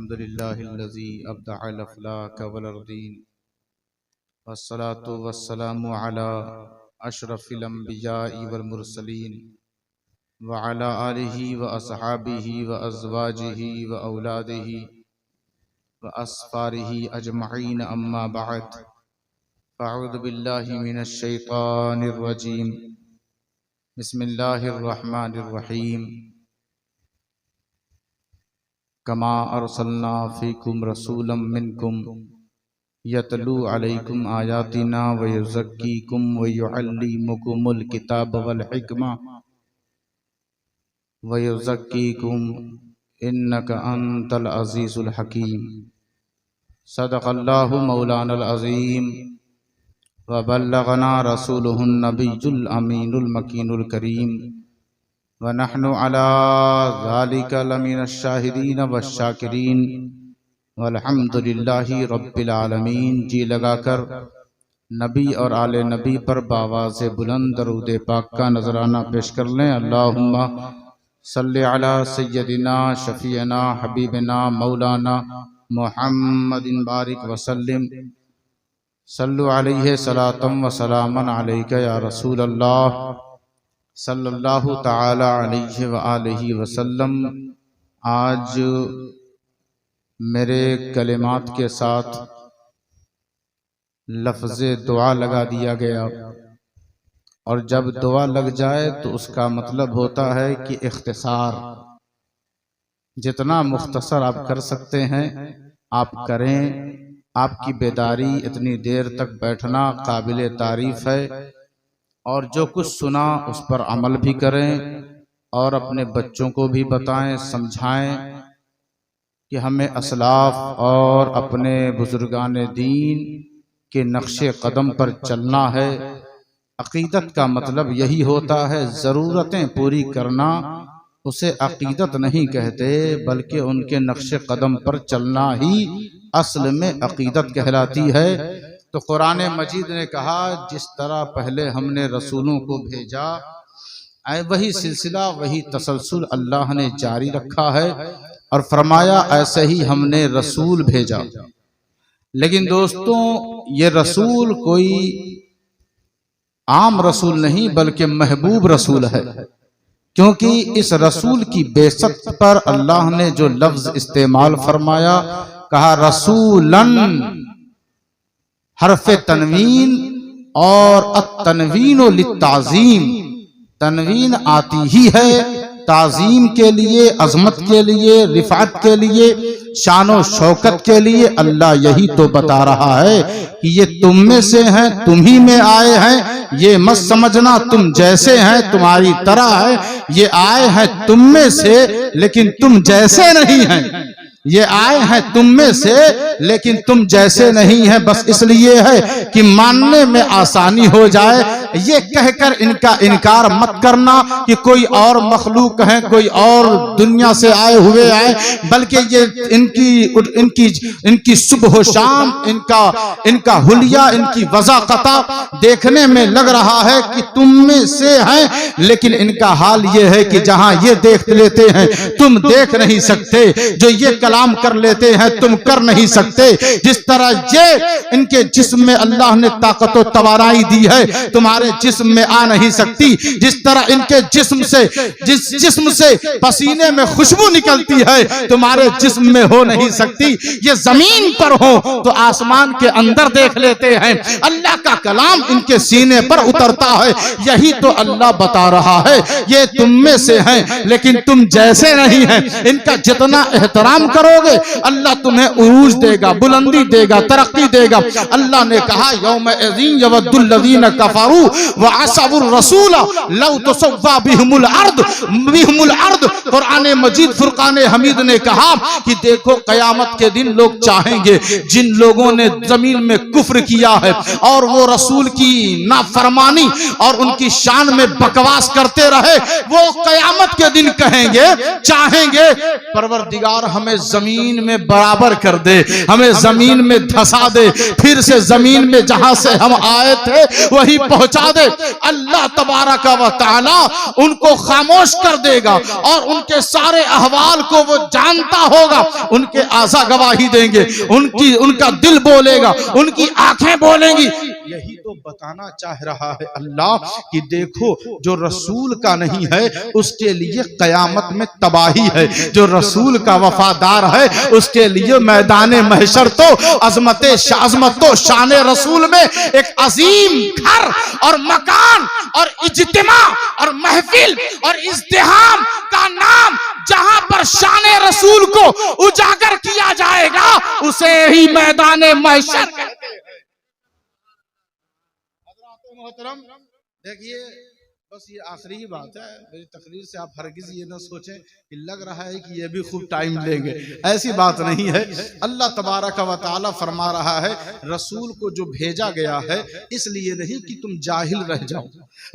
अल्हम्दुलिल्लाहिल्लज़ी अब्दअल अफ़लाक वल अर्दीन वस्सलातु वस्सलामु अला अशरफिल अंबिया'i वल मुरसलीन व अला आलिहि व अस्हाबिहि व अज़वाजिहि व औलादिहि व अस्फारिहि अजमईन अम्मा बअद फ़अऊज़ु बिल्लाहि मिनश शैतानिर रजीम बिस्मिल्लाहिर रहमानिर रहीम कमा अरसलना फ़ीकुम रसूलम मिनकुम यतलू अलैकुम आयातिना व युज़क्कीकुम व युअल्लिमुकुमुल किताब वल हिकमा व युज़क्कीकुम इन्नका अंतल अज़ीज़ुल हकीम। सदक़ल्लाहु मौलानल अज़ीम व बल्लगना रसूलुहुन नबियुल अमीनुल मकीनुल करीम व नहनु अला ज़ालिका लमिनश शाहिदीन वश्शाकिरीन वल्हम्दुलिल्लाहि रब्बिल आलमीन। जी लगाकर नबी और आले नबी पर बावाज़े बुलंद दरूद पाक का नजराना पेश कर लें। अल्लाहुम्मा सल्लि अला सय्यदिना शफीअना हबीबना मौलाना मुहम्मदिन बारिक वसल्लिम सल्लु अलैहि सलातम व सलामन अलैका या रसूल अल्लाह सल्लल्लाहु ताला अलैहि व आलिहि वसल्लम। आज मेरे कलिमात के साथ लफ्ज़े दुआ लगा दिया गया, और जब दुआ लग जाए तो उसका मतलब होता है कि इख्तिसार, जितना मुख्तसर आप कर सकते हैं आप करें। आपकी बेदारी इतनी देर तक बैठना काबिल तारीफ है, और जो कुछ सुना उस पर अमल भी करें और अपने बच्चों को भी बताएं, समझाएं कि हमें असलाफ और अपने बुजुर्गान दीन के नक्शे कदम पर चलना है। अकीदत का मतलब यही होता है, ज़रूरतें पूरी करना उसे अकीदत नहीं कहते, बल्कि उनके नक्शे कदम पर चलना ही असल में अकीदत कहलाती है। तो कुरान मजीद ने कहा जिस तरह पहले हमने रसूलों को भेजा, वही सिलसिला वही तसलसल अल्लाह ने जारी रखा है, और फरमाया ऐसे ही हमने रसूल भेजा। लेकिन दोस्तों, ये रसूल कोई आम रसूल नहीं बल्कि महबूब रसूल है, क्योंकि इस रसूल की बेसत पर अल्लाह ने जो लफ्ज इस्तेमाल फरमाया, कहा रसूलन, हरफ तनवीन और अत-तनवीन लित्ताज़ीम। तनवीन आती ही है ताज़ीम के लिए, अजमत के लिए, रिफात के लिए, शानो शौकत के लिए। अल्लाह यही तो बता रहा है कि ये तुम में से हैं, तुम ही में आए हैं। ये मत समझना तुम जैसे हैं तुम्हारी तरह है, ये आए हैं तुम में से लेकिन तुम जैसे नहीं हैं। ये आए हैं तुम में से लेकिन तुम जैसे नहीं है, बस इसलिए है कि मानने में आसानी हो जाए। ये कहकर इनका इनकार मत करना कि कोई और मखलूक है, कोई और दुनिया से आए हुए आए, बल्कि ये इनकी सुबह शाम, इनका हुलिया, इनकी वज़ाक़ता देखने में लग रहा है कि तुम में से हैं, लेकिन इनका हाल ये है कि जहां ये देख लेते हैं तुम देख नहीं सकते, जो ये कलाम कर लेते हैं तुम कर नहीं सकते। जिस तरह ये इनके जिस्म में अल्लाह ने ताकत और तवानाई दी है, तुम्हारे जिस्म में आ नहीं सकती। जिस तरह इनके जिस्म से, जिस जिस्म से पसीने में खुशबू निकलती है, तुम्हारे जिस्म में हो नहीं सकती। ये जमीन पर हो तो आसमान के अंदर देख लेते हैं, अल्लाह का कलाम इनके सीने पर उतरता है। यही तो अल्लाह बता रहा है, ये तुम में से हैं लेकिन तुम जैसे नहीं हैं। इनका जितना एहतराम करोगे अल्लाह तुम्हें उरूज देगा, बुलंदी देगा, तरक्की देगा। अल्लाह ने कहा यौम अज़ीम यवद्दुल लज़ीना कफरू व असबुर रसूल लौ तुसव्वा बिहुमुल अर्द। कुरान मजीद फुरकान हमीद ने कहा कि देखो कयामत के दिन लोग चाहेंगे, जिन लोगों ने जमीन में कुफ्र किया है और वो रसूल की नाफरमानी और उनकी शान में बकवास करते रहे, वो कयामत के दिन कहेंगे, चाहेंगे परवरदिगार हमें जमीन में बराबर कर दे, हमें जमीन में धंसा दे, फिर से जमीन में जहां से हम आए थे वही पहुंचा घुसा दे, अल्लाह तबारक व तआला उनको खामोश कर देगा और उनके सारे अहवाल को वो जानता होगा। उनके आज़ा गवाही देंगे, उनका दिल बोलेगा, उनकी आंखें बोलेंगी। यही तो बताना चाह रहा है अल्लाह कि देखो जो रसूल का नहीं है उसके लिए कयामत में तबाही है, जो रसूल का वफादार है उसके लिए मैदान महशर तो अजमत तो शान रसूल में एक अजीम घर और मकान और इज्तिमा और महफिल और इज्तिहाम का नाम जहां पर शान रसूल को उजागर किया जाएगा उसे ही मैदान महशर कहते हैं। मोहतरम देखिए, बस ये आखिरी ही बात है मेरी तकरीर से। आप हरगिज ये ना सोचें कि लग रहा है कि ये भी खूब टाइम लेंगे, ऐसी बात नहीं है। अल्लाह तबारक व तआला फरमा रहा है रसूल को जो भेजा गया है इसलिए नहीं कि तुम जाहिल रह जाओ,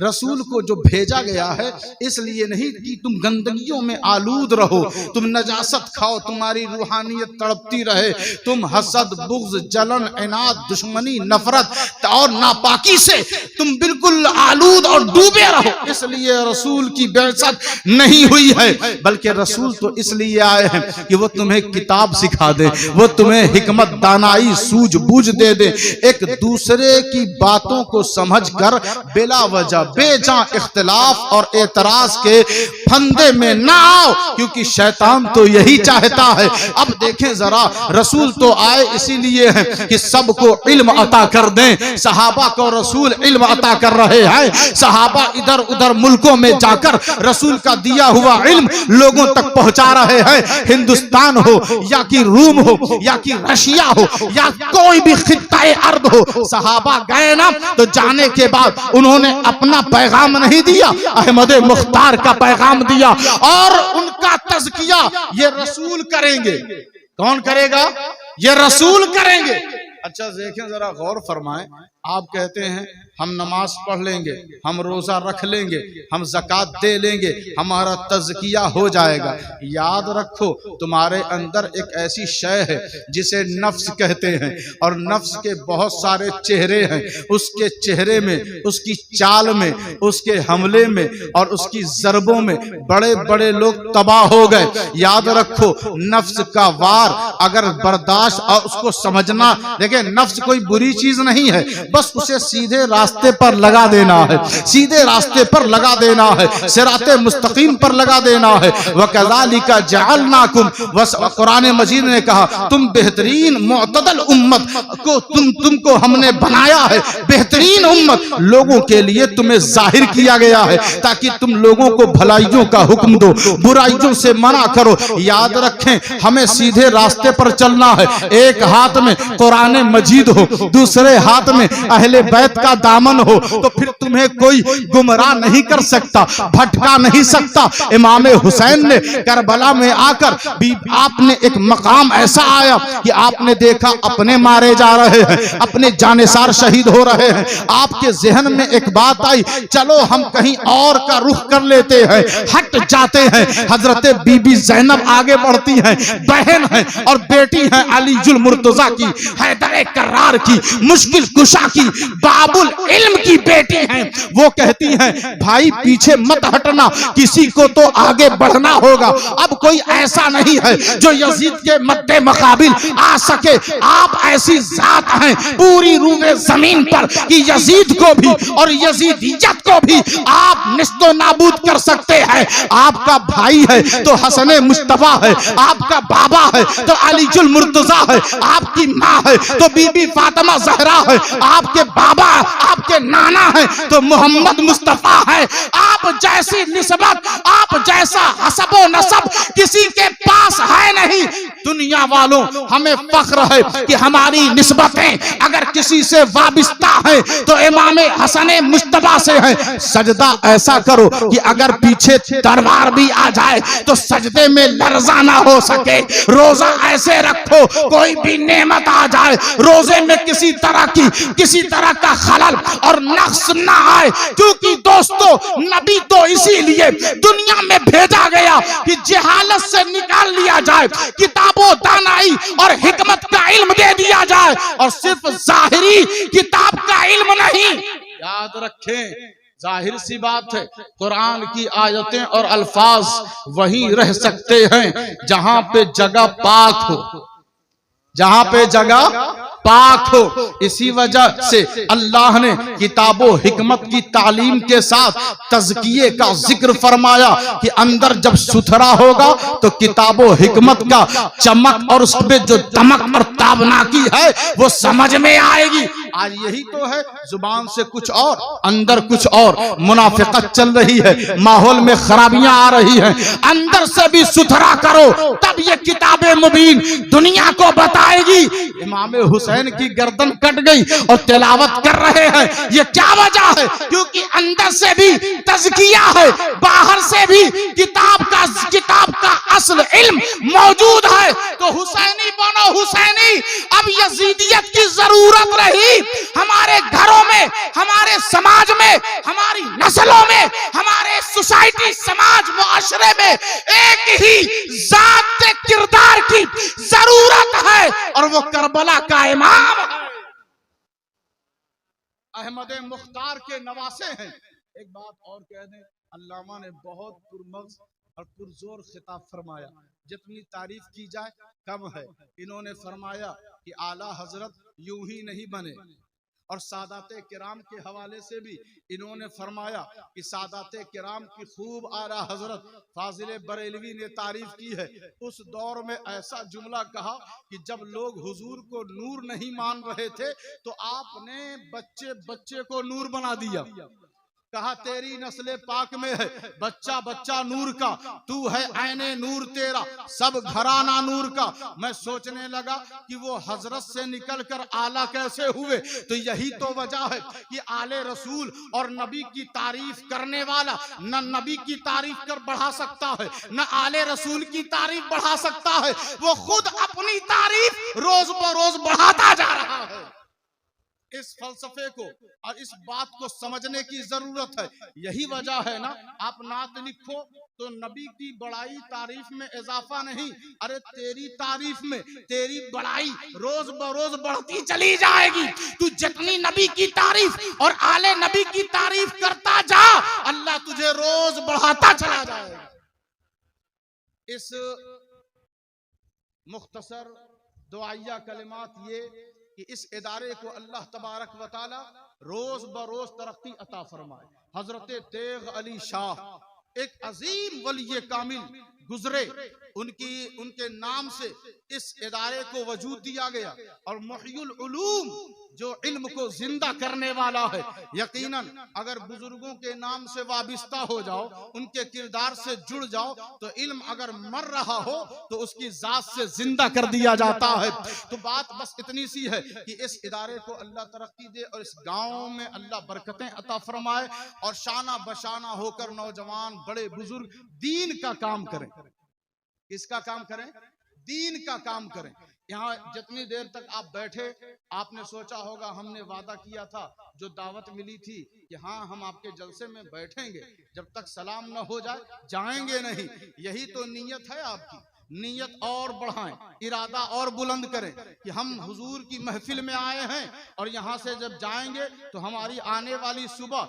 रसूल को जो भेजा गया है इसलिए नहीं कि तुम गंदगियों में आलूद रहो, तुम नजासत खाओ, तुम्हारी रूहानियत तड़पती रहे, तुम हसद, बुग़्ज़, जलन, इनाद, दुश्मनी, नफरत और नापाकी से तुम बिल्कुल आलूद और डूबे रहो। इसलिए रसूल की बेइज्जत नहीं हुई है, बल्कि रसूल तो इसलिए आए हैं कि वो तुम्हें किताब सिखा दे, वो तुम्हें हिकमत, दानाई, सूझबूझ दे दे, एक दूसरे की बातों को समझकर बिला वजह बेजा इख्तिलाफ और एतराज के फंदे में ना आओ, क्योंकि शैतान तो यही चाहता है। अब देखें जरा, रसूल तो आए इसीलिए हैं कि सबको इल्म अता कर दें। सहाबा को रसूल इल्म अता कर रहे हैं, सहाबा इधर उधर मुल्कों में जाकर रसूल का दिया हुआ इल्म लोगों तक पहुंचा रहे हैं। हिंदुस्तान हो या कि रूम हो या कि रशिया हो या कोई भी खित्ता-ए अर्द हो, सहाबा गए ना तो जाने के बाद उन्होंने अपना पैगाम नहीं दिया, अहमद मुख्तार का पैगाम दिया और उनका तज़किया ये रसूल करेंगे। कौन करेगा? ये रसूल करेंगे। अच्छा देखें जरा, गौर फरमाएं। आप कहते हैं हम नमाज पढ़ लेंगे, हम रोजा रख लेंगे, हम ज़कात दे लेंगे, हमारा तज़किया हो जाएगा। याद रखो तुम्हारे अंदर एक ऐसी शय है जिसे नफ्स कहते हैं और नफ्स के बहुत सारे चेहरे हैं। उसके चेहरे में, उसकी चाल में, उसके हमले में और उसकी ज़रबों में बड़े बड़े लोग तबाह हो गए। याद रखो नफ्स का वार अगर बर्दाश्त और उसको समझना, देखिए नफ्स कोई बुरी चीज नहीं है, बस उसे सीधे रास्ते पर लगा देना है, सीधे रास्ते पर लगा देना है, सिराते मुस्तकीम पर लगा देना है। वकज़ालिका जअलनाकुम, कुरान मजीद ने कहा तुम बेहतरीन मुअतदल उम्मत को तुमको हमने बनाया है, बेहतरीन उम्मत लोगों के लिए तुम्हें जाहिर किया गया है ताकि तुम लोगों को भलाइयों का हुक्म दो, बुराइयों से मना करो। याद रखें हमें सीधे रास्ते पर चलना है। एक हाथ में कुरान मजीद हो, दूसरे हाथ में अहले बैत का दामन हो, तो फिर तुम्हें कोई गुमराह नहीं कर सकता, भटका नहीं सकता। इमाम हुसैन ने करबला में आकर भी आपने एक मकाम ऐसा आया कि आपने देखा अपने मारे जा रहे हैं, अपने जानेसार शहीद हो रहे हैं। आपके जहन में एक बात आई, चलो हम कहीं और का रुख कर लेते हैं, हट जाते हैं। हजरत बीबी ज़ैनब आगे बढ़ती हैं, बहन है और बेटी है अली जुल मुर्तजा की, हैदर कर्रार की, मुश्किल कुशा की, बाबुल इल्म की बेटी हैं। वो कहती हैं भाई पीछे मत हटना, किसी को तो आगे बढ़ना होगा। अब कोई ऐसा नहीं है जो यजीद के मद्दे मुकाबिल आ सके। आप ऐसी जात हैं पूरी रूए जमीन पर कि यजीद को भी और यजीदियत को भी आप निस्तो नाबूद कर सकते हैं। आपका भाई है तो हसन मुस्तफा है, आपका बाबा है तो अली जुल मुर्तजा है, आपकी माँ है तो बीबी फातिमा ज़हरा है, आपके बाबा, आपके नाना है तो मोहम्मद मुस्तफा है। आप जैसी निस्बत, आप जैसा हसबो नसब किसी के पास है नहीं। दुनिया वालों हमें फख्र है कि हमारी निस्बतें अगर किसी से वाबिस्ता है तो इमाम हसन मुस्तफा से है। सजदा ऐसा करो कि अगर पीछे तलवार भी आ जाए तो सजदे में लर्जा ना हो सके। रोजा ऐसे रखो कोई भी नेमत आ जाए, रोजे में किसी तरह का खलल और नक्स ना आए, क्योंकि दोस्तों नबी तो इसीलिए दुनिया में भेजा गया कि जहालत से निकाल लिया जाए, किताबों दानाई और हिकमत का इल्म दे दिया जाए, और सिर्फ जाहिरी किताब का इल्म नहीं। याद रखें, जाहिर सी बात है कुरान की आयतें और अल्फाज वहीं रह सकते हैं जहां पे जगह पाक हो, जहां पे जगह पाक हो। इसी वजह से अल्लाह ने किताबो हिकमत की तालीम के साथ तज़किये का जिक्र फरमाया कि अंदर जब सुथरा होगा तो किताबो हिकमत का चमक और उसमें जो दमक और ताबनाकी है वो समझ में आएगी। आज यही तो है, जुबान से कुछ और अंदर कुछ और, मुनाफिकत चल रही है, माहौल में खराबियां आ रही हैं। अंदर से भी सुथरा करो तब ये किताबे मुबीन दुनिया को बताएगी। इमाम हुसैन की गर्दन कट गई और तिलावत कर रहे हैं, ये क्या वजह है? क्योंकि अंदर से भी तज़किया है, बाहर से भी किताब का असल इल्म मौजूद है। तो हुसैनी बनो हुसैनी। अब यजीदियत की जरूरत रही हमारे घरों में, हमारे समाज में, हमारी नस्लों में, हमारे सोसाइटी समाज मुआशरे में एक ही जात किरदार की जरूरत है और वो करबला का इमाम है, अहमद मुख्तार के नवासे हैं। एक बात और कह दें, अल्लामा ने बहुत पुरमग़ज़ और पुरजोर खिताब फरमाया, जितनी तारीफ की जाए कम है। इन्होंने फरमाया कि आला हजरत यूं ही नहीं बने, और सादाते किराम के हवाले से भी इन्होंने फरमाया कि सादाते किराम की खूब आला हजरत फाजिल बरेलवी ने तारीफ की है। उस दौर में ऐसा जुमला कहा कि जब लोग हुजूर को नूर नहीं मान रहे थे तो आपने बच्चे बच्चे को नूर बना दिया। कहा तेरी नस्ले पाक में है बच्चा बच्चा नूर का, तू है ऐने नूर तेरा, सब घराना नूर का। मैं सोचने लगा कि वो हजरत से निकलकर आला कैसे हुए। तो यही तो वजह है कि आले रसूल और नबी की तारीफ करने वाला न नबी की तारीफ कर बढ़ा सकता है, न आले रसूल की तारीफ बढ़ा सकता है, वो खुद अपनी तारीफ रोज बरोज बढ़ाता जा रहा है। इस फलसफे को और इस बात को समझने की जरूरत है। यही वजह है ना, आप नात लिखो तो नबी की बड़ाई तारीफ में इजाफा नहीं, अरे तेरी तारीफ में तेरी बड़ाई रोज बरोज बढ़ती चली जाएगी। तू जितनी नबी की तारीफ और आले नबी की तारीफ करता जा, अल्लाह तुझे रोज बढ़ाता चला जाएगा। इस मुख्तसर दुआया कलिमात ये कि इस इदारे को अल्लाह तबारक व तआला रोज बरोज तरक्की अता फरमाए। हजरत तेग अली शाह एक अजीम वली कामिल गुजरे, उनके नाम से इस इदारे को वजूद दिया गया। और मुहय्युल उलूम जो इल्म को जिंदा करने वाला है, यकीनन अगर बुजुर्गों के नाम से वाबिस्ता हो जाओ, उनके किरदार से जुड़ जाओ, तो इल्म अगर मर रहा हो तो उसकी जात से जिंदा कर दिया जाता है। तो बात बस इतनी सी है कि इस इदारे को अल्लाह तरक्की दे और इस गांव में अल्लाह बरकतें अता फरमाए और शाना बशाना होकर नौजवान बड़े बुजुर्ग दीन का काम करें। इसका काम करें, दीन का काम करें। यहाँ जितनी देर तक आप बैठे, आपने सोचा होगा हमने वादा किया था, जो दावत मिली थी कि हाँ हम आपके जलसे में बैठेंगे, जब तक सलाम न हो जाए जाएंगे नहीं। यही तो नीयत है आपकी। नीयत और बढ़ाएं, इरादा और बुलंद करें कि हम हुजूर की महफिल में आए हैं और यहाँ से जब जाएंगे तो हमारी आने वाली सुबह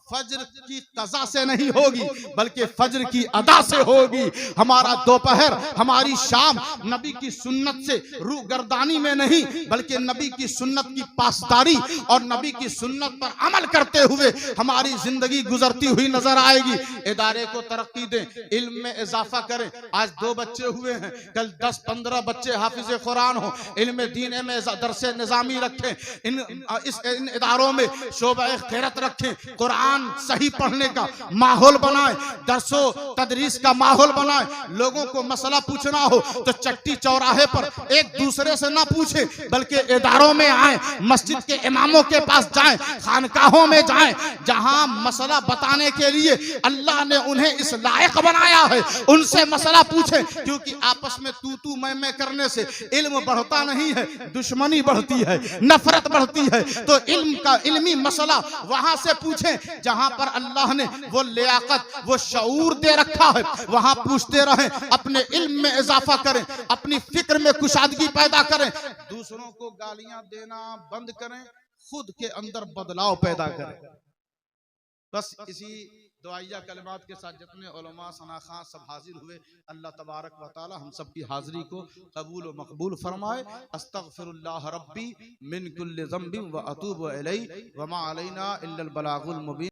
फज्र की कज़ा से नहीं होगी बल्कि फज्र की अदा से होगी। हमारा दोपहर, हमारी शाम नबी की सुन्नत से रूगर्दानी में नहीं बल्कि नबी की सुन्नत की पासदारी और नबी की सुन्नत पर अमल करते हुए हमारी जिंदगी गुजरती हुई नजर आएगी। इदारे को तरक्की दें, इल्म में इजाफा करें। आज 2 बच्चे हुए हैं, कल 10-15 बच्चे हाफिज़े कुरान हो, इल्म दीन में दरसे निजामी रखें, इन इदारों में शोबा खैरत रखें, कुरान सही पढ़ने का माहौल बनाएं, दरसो तदरीस का माहौल बनाएं। लोगों को मसला पूछना हो तो चट्टी चौराहे पर एक दूसरे से ना पूछे बल्कि इदारों में आए, मस्जिद के इमामों के पास जाएं, खानकाहों में जाएं, जहां मसला बताने के लिए अल्लाह ने उन्हें इस लायक बनाया है, उनसे मसला पूछे। क्योंकि आपस में तू मैं करने से इल्म बढ़ता नहीं है, दुश्मनी बढ़ती है, नफरत बढ़ती है। तो इल्म का इल्मी मसला वहां से पूछें जहां पर अल्लाह ने वो लियाकत, वो शऊर दे रखा है, वहां पूछते रहें। अपने इल्म में इजाफा करें, अपनी फिक्र में कुशादगी पैदा करें, दूसरों को गालियां देना बंद करें, खुद के अंदर बदलाव पैदा करे। बस इसी दुआइया कलिमात के साथ जितने उलमा सना खां सब हाजिर हुए, अल्लाह तबारक व तआला हम सब की हाजिरी को कबूल व मकबूल फरमाए। अस्तगफिरुल्लाह रब्बी मिन कुल्लि ज़ंबिन व अतूबु इलैहि व मा अलैना इल्लल बलागुल मुबीन।